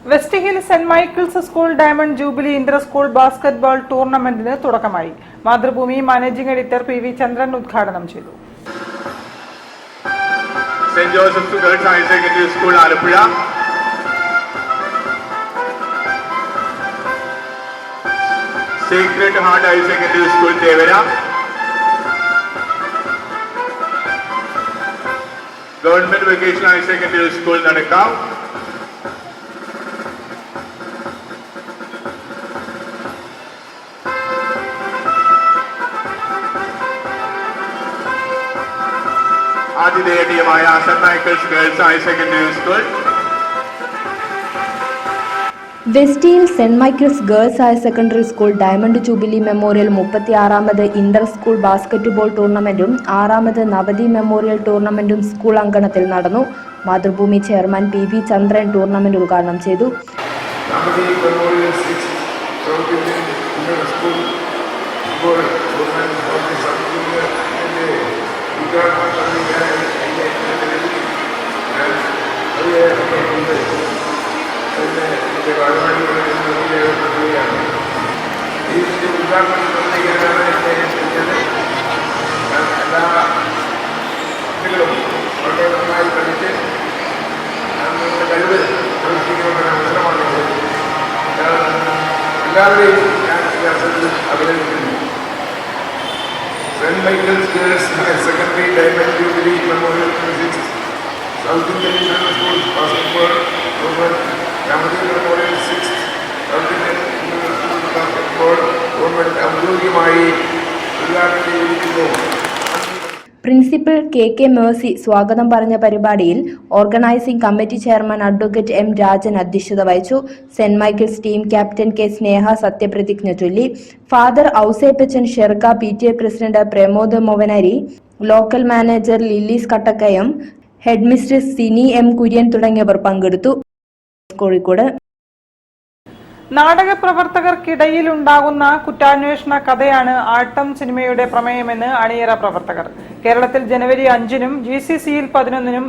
West hill saint Michael's school diamond jubilee inter school basketball ടൂർണമെന്റിന് തുടക്കമായി. Mathrubhumi managing editor P V Chandran ഉദ്ഘാടനം ചെയ്തു. Saint Joseph girls higher secondary school Alappuzha, sacred heart higher secondary school Thevara, government vocational higher secondary school Nadakkavu, ആതിഥേയമായ saint Michael's girls higher secondary school. West hill saint Michael's girls higher secondary school diamond jubilee memorial 36ാമത് inter school basketball ടൂർണമെന്റും 6ാമത് നവതി memorial ടൂർണമെന്റും school അങ്കണത്തിൽ നടന്നു. Mathrubhumi chairman P V ചന്ദ്രൻ tournament ഉദ്ഘാടനം ചെയ്തു. എല്ലാ കുട്ടികളും വളരെ നന്നായി പഠിച്ച് നമ്മുടെ കഴിവ് പ്രവർത്തിക്കുന്ന അവസരമാണ്. എല്ലാവരെയും ഞാൻ ഈ അവസരത്തിൽ അഭിനന്ദിക്കുന്നു. Saint Michael's girls higher secondary diamond jubilee memorial south Indian international school basketball tournament, നവതി memorial 6 south Indian international school basketball tournament ഔദ്യോഗികമായി ഉദ്ഘാടനം ചെയ്തിരിക്കുന്നു. പ്രിൻസിപ്പൽ കെ മേഴ്സി സ്വാഗതം പറഞ്ഞ പരിപാടിയിൽ organising committee chairman advocate M Rajan അധ്യക്ഷത വഹിച്ചു. Saint Michael's team captain K Sneha സത്യപ്രതിജ്ഞ ചൊല്ലി. Father Ouseppachan Sherka, PTA president Pramod Movanari, local manager Lillies Kattakkayam, head mistress Sini M Kurian തുടങ്ങിയവർ പങ്കെടുത്തു. കോഴിക്കോട് നാടകപ്രവർത്തകർക്കിടയിലുണ്ടാകുന്ന കുറ്റാന്വേഷണ കഥയാണ് ആട്ടം സിനിമയുടെ പ്രമേയമെന്ന് അണിയറ പ്രവർത്തകർ. കേരളത്തിൽ ജനുവരി 5-നും GCC-യിൽ 11-നും